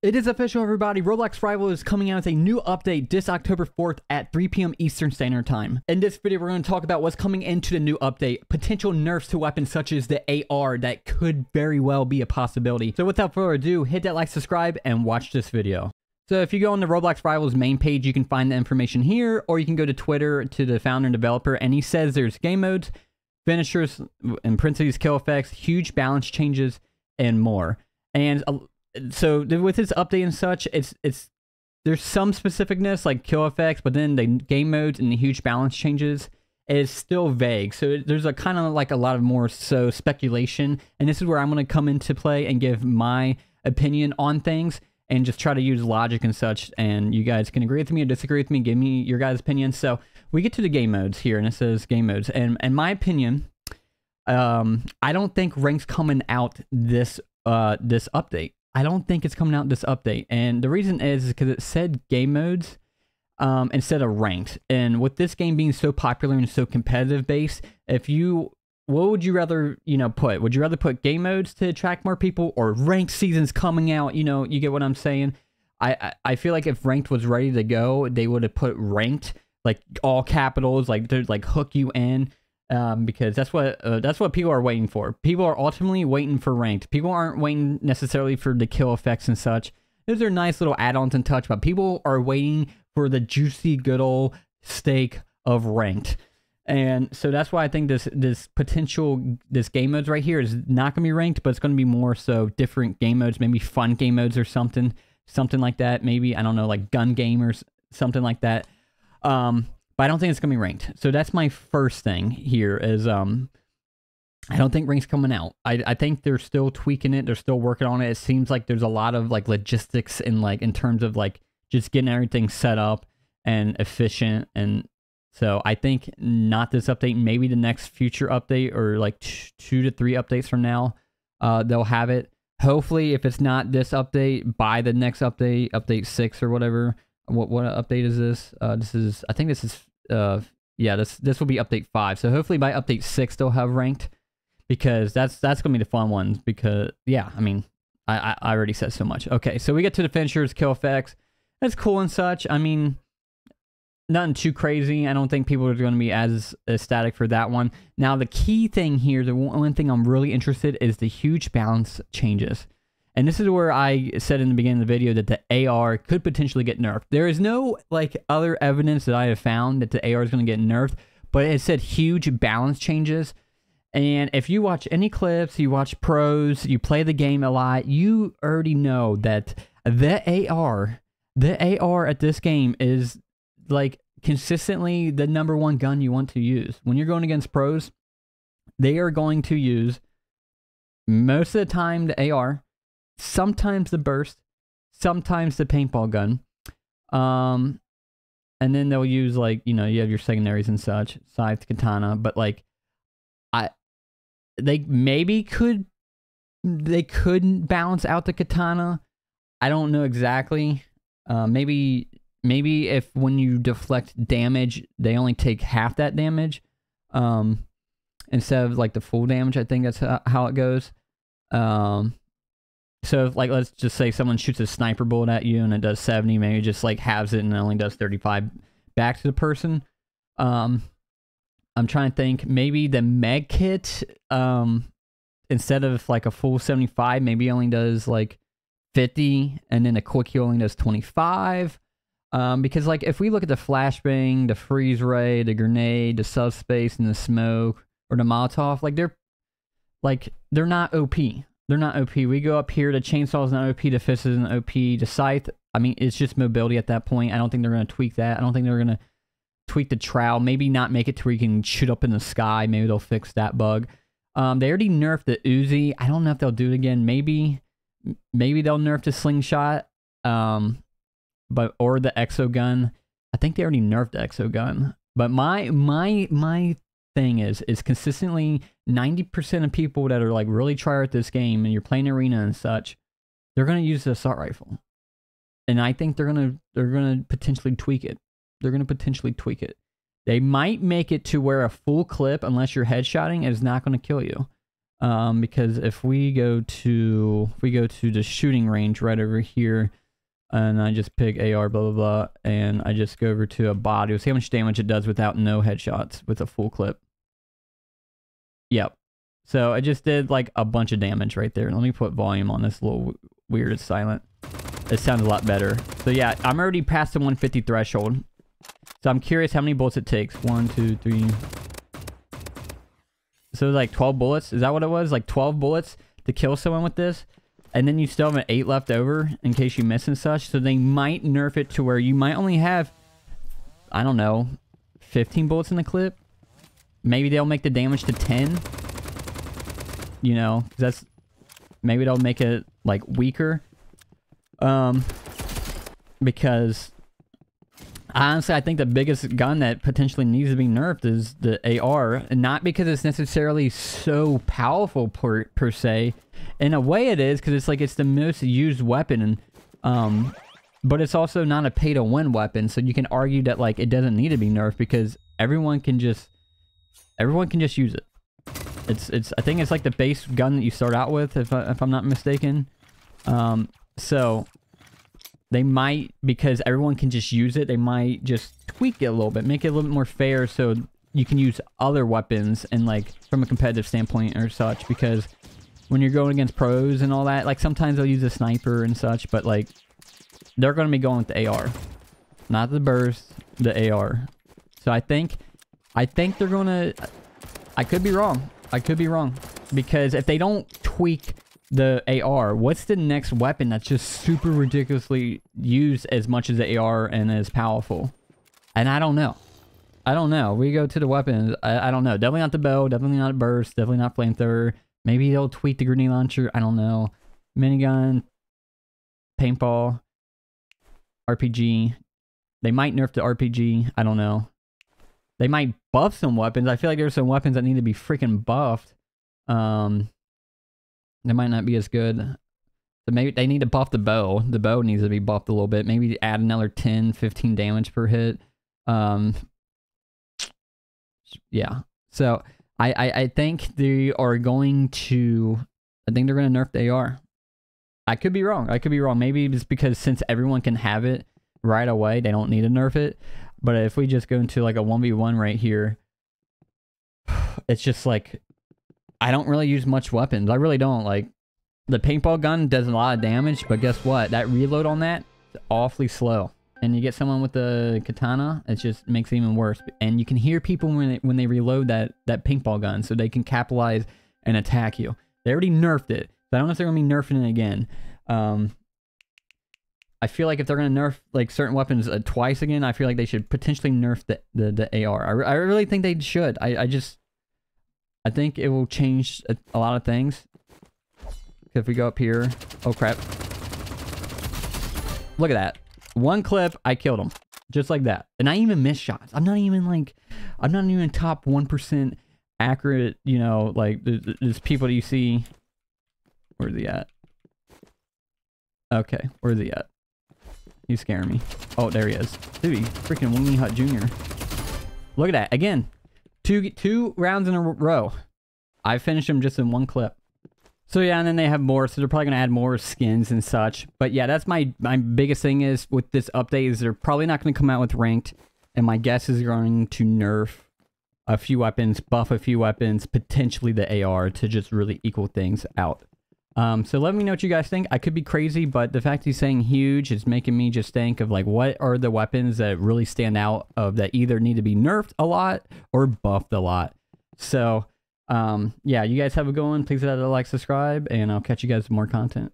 It is official, everybody. Roblox Rival is coming out with a new update this October 4th at 3 p.m. Eastern Standard Time. In this video, we're going to talk about what's coming into the new update, potential nerfs to weapons such as the AR that could very well be a possibility. So without further ado, hit that like, subscribe, and watch this video. So if you go on the Roblox Rivals main page, you can find the information here, or you can go to Twitter to the founder and developer, and he says there's game modes, finishers, in parentheses, kill effects, huge balance changes, and more. And so with this update and such, there's some specificness like kill effects, but then the game modes and the huge balance changes is still vague. So there's a kind of like a lot of more so speculation, and this is where I'm going to come into play and give my opinion on things and just try to use logic and such, and you guys can agree with me or disagree with me, give me your guys' opinion. So we get to the game modes here, and it says game modes, and in my opinion, I don't think rank's coming out this update. I don't think it's coming out this update, and the reason is because it said game modes instead of ranked. And with this game being so popular and so competitive based, what would you rather put? Would you rather put game modes to attract more people or ranked seasons coming out? You get what I'm saying? I feel like if ranked was ready to go, they would have put ranked like all capitals, like to like hook you in. Because that's what people are waiting for. People are ultimately waiting for ranked. People aren't waiting necessarily for the kill effects and such. Those are nice little add-ons and touch, but people are waiting for the juicy good old steak of ranked. And so that's why I think this game modes right here is not gonna be ranked, but it's gonna be more so different game modes, maybe fun game modes or something like that. Maybe, I don't know, like gun game or something like that. But I don't think it's going to be ranked. So that's my first thing here is, I don't think rank's coming out. I think they're still tweaking it. They're still working on it. It seems like there's a lot of like logistics and like in terms of like just getting everything set up and efficient. And so I think not this update, maybe the next future update or like 2 to 3 updates from now, they'll have it. Hopefully if it's not this update, by the next update, update 6 or whatever. What update is this? I think this is this will be update 5. So hopefully by update 6 they'll have ranked, because that's gonna be the fun ones. Because yeah, I mean, I already said so much. Okay, so we get to the finishers, kill effects. That's cool and such. I mean, nothing too crazy. I don't think people are going to be as ecstatic for that one. Now the key thing here, the one thing I'm really interested in is the huge balance changes. And this is where I said in the beginning of the video that the AR could potentially get nerfed. There is no like other evidence that I have found that the AR is going to get nerfed, but it said huge balance changes. And if you watch any clips, you watch pros, you play the game a lot, you already know that the AR at this game is like consistently the #1 gun you want to use. When you're going against pros, they are going to use most of the time the AR, sometimes the burst, sometimes the paintball gun, and then they'll use like you have your secondaries and such, scythe, katana. But like, they couldn't balance out the katana. I don't know exactly. Maybe if when you deflect damage, they only take half that damage, instead of like the full damage. I think that's how it goes. So, like, let's just say someone shoots a sniper bullet at you and it does 70, maybe it just, like, halves it and it only does 35 back to the person. I'm trying to think. Maybe the med kit, instead of, like, a full 75, maybe only does, like, 50, and then the quick heal only does 25. Because, like, if we look at the flashbang, the freeze ray, the grenade, the subspace, and the smoke, or the Molotov, like, they're not OP. They're not OP. We go up here, the chainsaw is not OP, the fist isn't OP, the scythe, I mean, it's just mobility at that point. I don't think they're going to tweak that. I don't think they're going to tweak the trowel. Maybe not make it to where you can shoot up in the sky. Maybe they'll fix that bug. They already nerfed the Uzi. I don't know if they'll do it again. Maybe they'll nerf the slingshot, or the exo gun. I think they already nerfed the exo gun. But my thing is consistently 90% of people that are like really try at this game and you're playing arena and such, they're gonna use the assault rifle, and I think they're gonna potentially tweak it. They might make it to where a full clip, unless you're headshotting, is not gonna kill you. Because if we go to the shooting range right over here, and I just pick AR, blah, blah, blah, and I just go over to a body, we'll see how much damage it does without no headshots with a full clip. Yep. So I just did like a bunch of damage right there. Let me put volume on this. A little weird, it's silent. It sounds a lot better. So yeah, I'm already past the 150 threshold. So I'm curious how many bullets it takes. 1, 2, 3. So like 12 bullets. Is that what it was? Like 12 bullets to kill someone with this? And then you still have an 8 left over in case you miss and such. So they might nerf it to where you might only have, I don't know, 15 bullets in the clip. Maybe they'll make the damage to 10. You know, 'cause that's, maybe they'll make it like weaker. Because honestly, I think the biggest gun that potentially needs to be nerfed is the AR. And not because it's necessarily so powerful per se. In a way it is, because it's like it's the most used weapon. And, but it's also not a pay-to-win weapon. So you can argue that like it doesn't need to be nerfed because everyone can just use it. It's I think it's like the base gun that you start out with, if I'm not mistaken. So they might, because everyone can just use it, they might just tweak it a little bit, make it a little bit more fair so you can use other weapons and like from a competitive standpoint or such, because when you're going against pros and all that, like sometimes they'll use a sniper and such, but like they're going to be going with the AR, not the burst, the AR. So I think they're going to, I could be wrong. I could be wrong, because if they don't tweak the AR, what's the next weapon that's just super ridiculously used as much as the AR and as powerful? And I don't know. I don't know. We go to the weapons. I don't know. Definitely not the bow. Definitely not burst. Definitely not flamethrower. Maybe they'll tweak the grenade launcher. I don't know. Minigun, paintball, RPG. They might nerf the RPG. I don't know. They might buff some weapons. I feel like there's some weapons that need to be freaking buffed. They might not be as good. So maybe they need to buff the bow. The bow needs to be buffed a little bit. Maybe add another 10, 15 damage per hit. Yeah. So I think they are going to, I think they're going to nerf the AR. I could be wrong. I could be wrong. Maybe it's because since everyone can have it right away, they don't need to nerf it. But if we just go into like a 1v1 right here, it's just like, I don't really use much weapons. I really don't. Like, the paintball gun does a lot of damage, but guess what? That reload on that is awfully slow. And you get someone with the katana, it just makes it even worse. And you can hear people when they reload that paintball gun, so they can capitalize and attack you. They already nerfed it. So I don't know if they're going to be nerfing it again. I feel like if they're going to nerf like certain weapons twice again, I feel like they should potentially nerf the AR. I really think they should. I think it will change a lot of things. If we go up here, oh crap. Look at that. One clip, I killed him. Just like that. And I even missed shots. I'm not even top 1% accurate, you know, like there's people that you see. Where's he at? Okay, where's he at? He's scaring me. Oh, there he is. Dude, freaking Wingy Hut Jr. Look at that. Again, two rounds in a row. I finished him just in one clip. So yeah, and then they have more, so they're probably gonna add more skins and such. But yeah, that's my biggest thing is with this update is they're probably not gonna come out with ranked, and my guess is going to nerf a few weapons, buff a few weapons, potentially the AR to just really equal things out. So let me know what you guys think. I could be crazy, but the fact he's saying huge is making me just think of like, what are the weapons that really stand out of that either need to be nerfed a lot or buffed a lot. So yeah, you guys have a good one. Please hit that like, subscribe, and I'll catch you guys with more content.